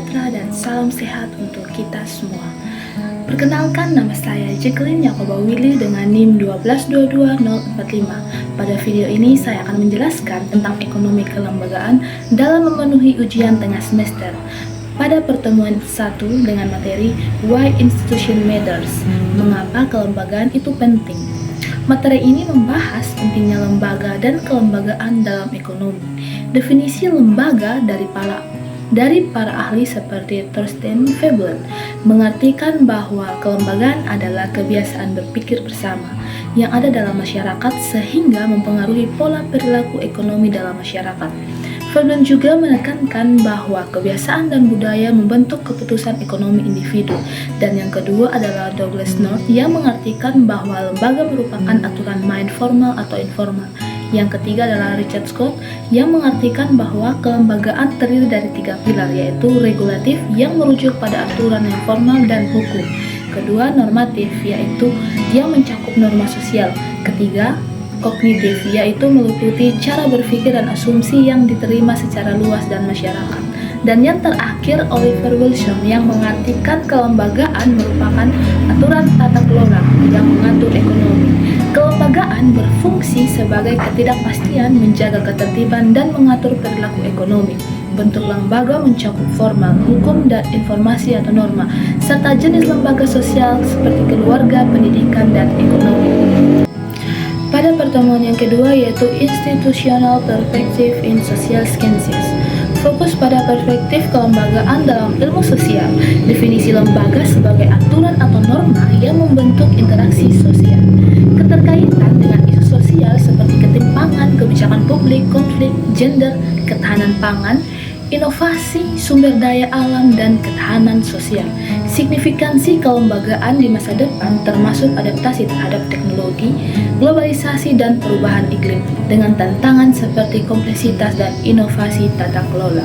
sejahtera dan salam sehat untuk kita semua. Perkenalkan, nama saya Jacqueline Yakoba Willy dengan NIM 1222045. Pada video ini saya akan menjelaskan tentang ekonomi kelembagaan dalam memenuhi ujian tengah semester. Pada pertemuan 1 dengan materi Why Institution Matters, mengapa kelembagaan itu penting. Materi ini membahas pentingnya lembaga dan kelembagaan dalam ekonomi. Definisi lembaga dari para ahli seperti Thorstein Veblen mengartikan bahwa kelembagaan adalah kebiasaan berpikir bersama yang ada dalam masyarakat sehingga mempengaruhi pola perilaku ekonomi dalam masyarakat. Veblen juga menekankan bahwa kebiasaan dan budaya membentuk keputusan ekonomi individu. Dan yang kedua adalah Douglas North yang mengartikan bahwa lembaga merupakan aturan main formal atau informal. Yang ketiga adalah Richard Scott yang mengartikan bahwa kelembagaan terdiri dari 3 pilar, yaitu regulatif yang merujuk pada aturan yang formal dan hukum. Kedua, normatif, yaitu yang mencakup norma sosial. Ketiga, kognitif, yaitu meliputi cara berpikir dan asumsi yang diterima secara luas dan masyarakat. Dan yang terakhir, Oliver Wilson yang mengartikan kelembagaan merupakan aturan tata kelola yang mengatur ekonomi. Kelembagaan berfungsi sebagai ketidakpastian, menjaga ketertiban, dan mengatur perilaku ekonomi. Bentuk lembaga mencakup formal, hukum, dan informasi atau norma, serta jenis lembaga sosial seperti keluarga, pendidikan, dan ekonomi. Pada pertemuan yang kedua yaitu Institutional Perspective in Social Sciences. Fokus pada perspektif kelembagaan dalam ilmu sosial. Definisi lembaga sebagai aturan atau norma yang membentuk interaksi sosial. Keterkaitan dengan isu sosial seperti ketimpangan, kebijakan publik, konflik, gender, ketahanan pangan, inovasi, sumber daya alam, dan ketahanan sosial. Signifikansi kelembagaan di masa depan termasuk adaptasi terhadap teknologi, globalisasi, dan perubahan iklim dengan tantangan seperti kompleksitas dan inovasi tata kelola.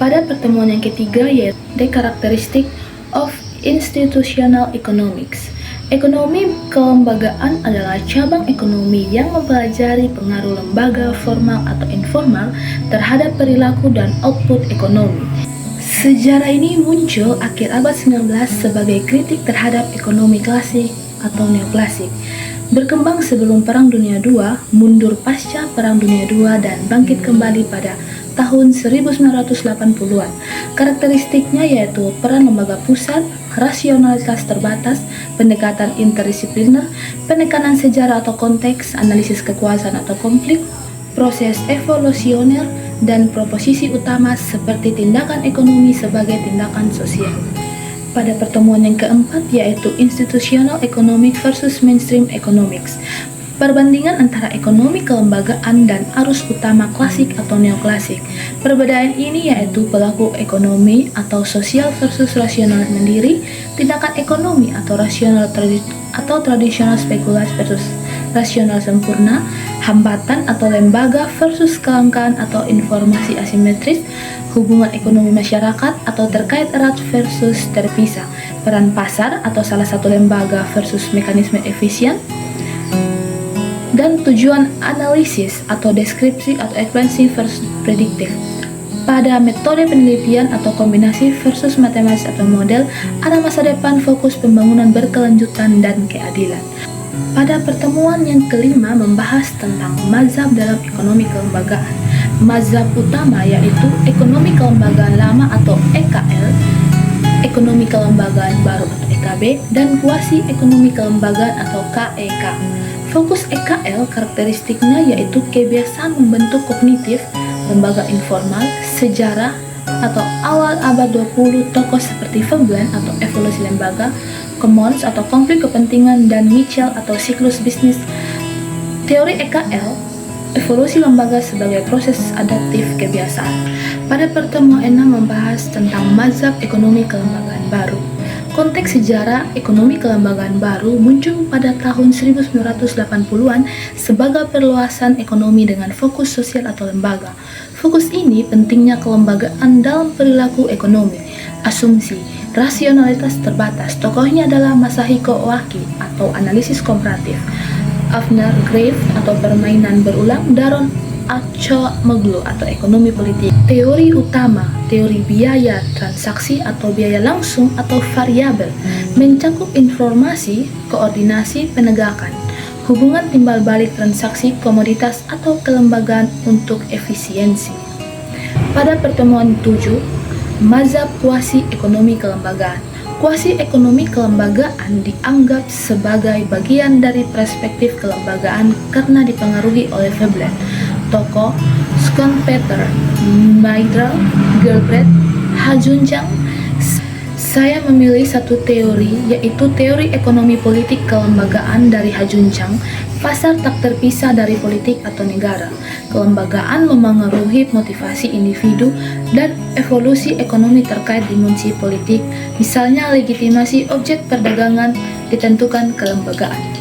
Pada pertemuan yang ketiga yaitu The Characteristic of Institutional Economics. Ekonomi kelembagaan adalah cabang ekonomi yang mempelajari pengaruh lembaga formal atau informal terhadap perilaku dan output ekonomi. Sejarah ini muncul akhir abad 19 sebagai kritik terhadap ekonomi klasik atau neoklasik. Berkembang sebelum Perang Dunia II, mundur pasca Perang Dunia II, dan bangkit kembali pada tahun 1980-an. Karakteristiknya yaitu peran lembaga pusat, rasionalitas terbatas, pendekatan interdisipliner, penekanan sejarah atau konteks, analisis kekuasaan atau konflik, proses evolusioner, dan proposisi utama seperti tindakan ekonomi sebagai tindakan sosial. Pada pertemuan yang keempat yaitu Institutional Economics versus Mainstream Economics. Perbandingan antara ekonomi kelembagaan dan arus utama klasik atau neoklasik. Perbedaan ini yaitu pelaku ekonomi atau sosial versus rasional mandiri, tindakan ekonomi atau rasional atau tradisional spekulas versus rasional sempurna, hambatan atau lembaga versus kelangkaan atau informasi asimetris, hubungan ekonomi masyarakat atau terkait erat versus terpisah, peran pasar atau salah satu lembaga versus mekanisme efisien, dan tujuan analisis atau deskripsi atau ekspansi versus prediktif. Pada metode penelitian atau kombinasi versus matematis atau model, ada masa depan fokus pembangunan berkelanjutan dan keadilan. Pada pertemuan yang kelima membahas tentang mazhab dalam ekonomi kelembagaan. Mazhab utama yaitu ekonomi kelembagaan lama atau EKL, ekonomi kelembagaan baru atau EKB, dan kuasi ekonomi kelembagaan atau KEK. Fokus EKL karakteristiknya yaitu kebiasaan membentuk kognitif, lembaga informal, sejarah atau awal abad 20 tokoh seperti Veblen atau evolusi lembaga, commons atau konflik kepentingan, dan Mitchell atau siklus bisnis. Teori EKL, evolusi lembaga sebagai proses adaptif kebiasaan. Pada pertemuan 6 membahas tentang mazhab ekonomi kelembagaan baru. Konteks sejarah ekonomi kelembagaan baru muncul pada tahun 1980-an sebagai perluasan ekonomi dengan fokus sosial atau lembaga. Fokus ini pentingnya kelembagaan dalam perilaku ekonomi, asumsi, rasionalitas terbatas. Tokohnya adalah Masahiko Oaki atau analisis komparatif, Avner Grave atau permainan berulang, Daron Acemoglu atau ekonomi politik. Teori utama, teori biaya transaksi atau biaya langsung atau variabel, mencakup informasi, koordinasi penegakan, hubungan timbal balik transaksi komoditas atau kelembagaan untuk efisiensi. Pada pertemuan 7, mazhab kuasi ekonomi kelembagaan. Kuasi ekonomi kelembagaan dianggap sebagai bagian dari perspektif kelembagaan karena dipengaruhi oleh Veblen, Tocqueville, Schumpeter, Maitre, Galbraith, Hajunjang. Saya memilih satu teori, yaitu teori ekonomi politik kelembagaan dari Hajunjang. Pasar tak terpisah dari politik atau negara. Kelembagaan memengaruhi motivasi individu dan evolusi ekonomi terkait dimensi politik, misalnya legitimasi objek perdagangan ditentukan kelembagaan.